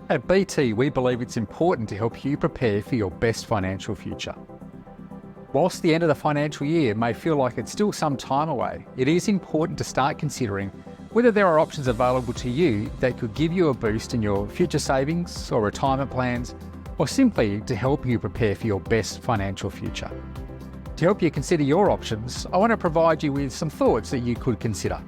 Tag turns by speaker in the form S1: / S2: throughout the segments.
S1: At BT, we believe it's important to help you prepare for your best financial future. Whilst the end of the financial year may feel like it's still some time away, it is important to start considering whether there are options available to you that could give you a boost in your future savings or retirement plans, or simply to help you prepare for your best financial future. To help you consider your options, I want to provide you with some thoughts that you could consider.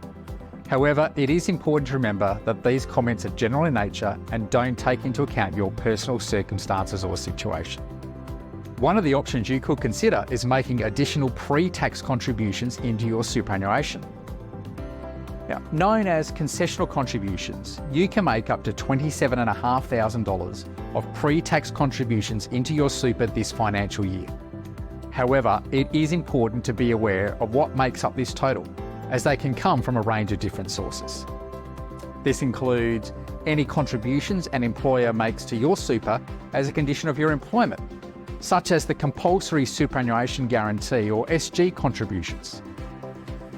S1: However, it is important to remember that these comments are general in nature and don't take into account your personal circumstances or situation. One of the options you could consider is making additional pre-tax contributions into your superannuation. Now, known as concessional contributions, you can make up to $27,500 of pre-tax contributions into your super this financial year. However, it is important to be aware of what makes up this total, as they can come from a range of different sources. This includes any contributions an employer makes to your super as a condition of your employment, such as the compulsory superannuation guarantee or SG contributions.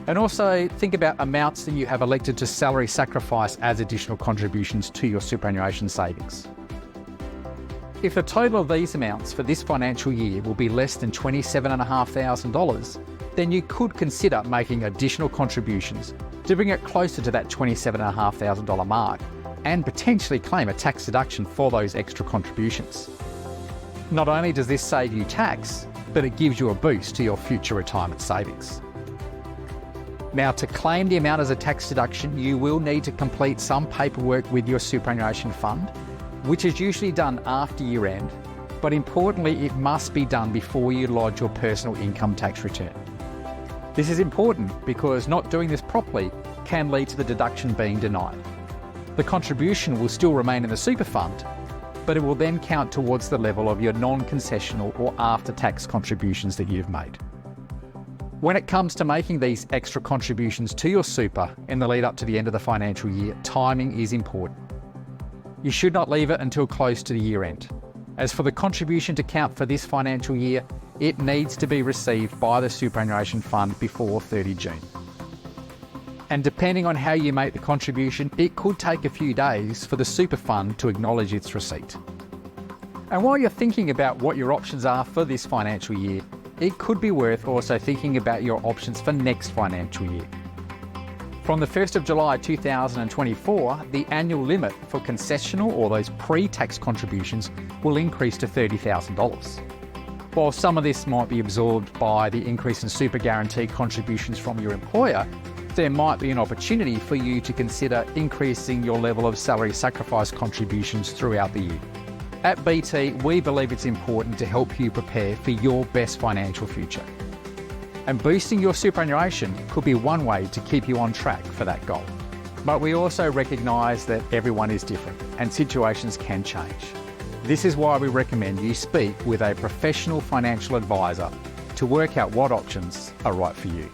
S1: And also think about amounts that you have elected to salary sacrifice as additional contributions to your superannuation savings. If the total of these amounts for this financial year will be less than $27,500, then you could consider making additional contributions to bring it closer to that $27,500 mark and potentially claim a tax deduction for those extra contributions. Not only does this save you tax, but it gives you a boost to your future retirement savings. Now, to claim the amount as a tax deduction, you will need to complete some paperwork with your superannuation fund, which is usually done after year end, but importantly, it must be done before you lodge your personal income tax return. This is important because not doing this properly can lead to the deduction being denied. The contribution will still remain in the super fund, but it will then count towards the level of your non-concessional or after-tax contributions that you've made. When it comes to making these extra contributions to your super in the lead up to the end of the financial year, timing is important. You should not leave it until close to the year end. As for the contribution to count for this financial year, it needs to be received by the superannuation fund before 30 June. And depending on how you make the contribution, it could take a few days for the super fund to acknowledge its receipt. And while you're thinking about what your options are for this financial year, it could be worth also thinking about your options for next financial year. From the 1st of July 2024, the annual limit for concessional or those pre-tax contributions will increase to $30,000. While some of this might be absorbed by the increase in super guarantee contributions from your employer, there might be an opportunity for you to consider increasing your level of salary sacrifice contributions throughout the year. At BT, we believe it's important to help you prepare for your best financial future. And boosting your superannuation could be one way to keep you on track for that goal. But we also recognise that everyone is different and situations can change. This is why we recommend you speak with a professional financial advisor to work out what options are right for you.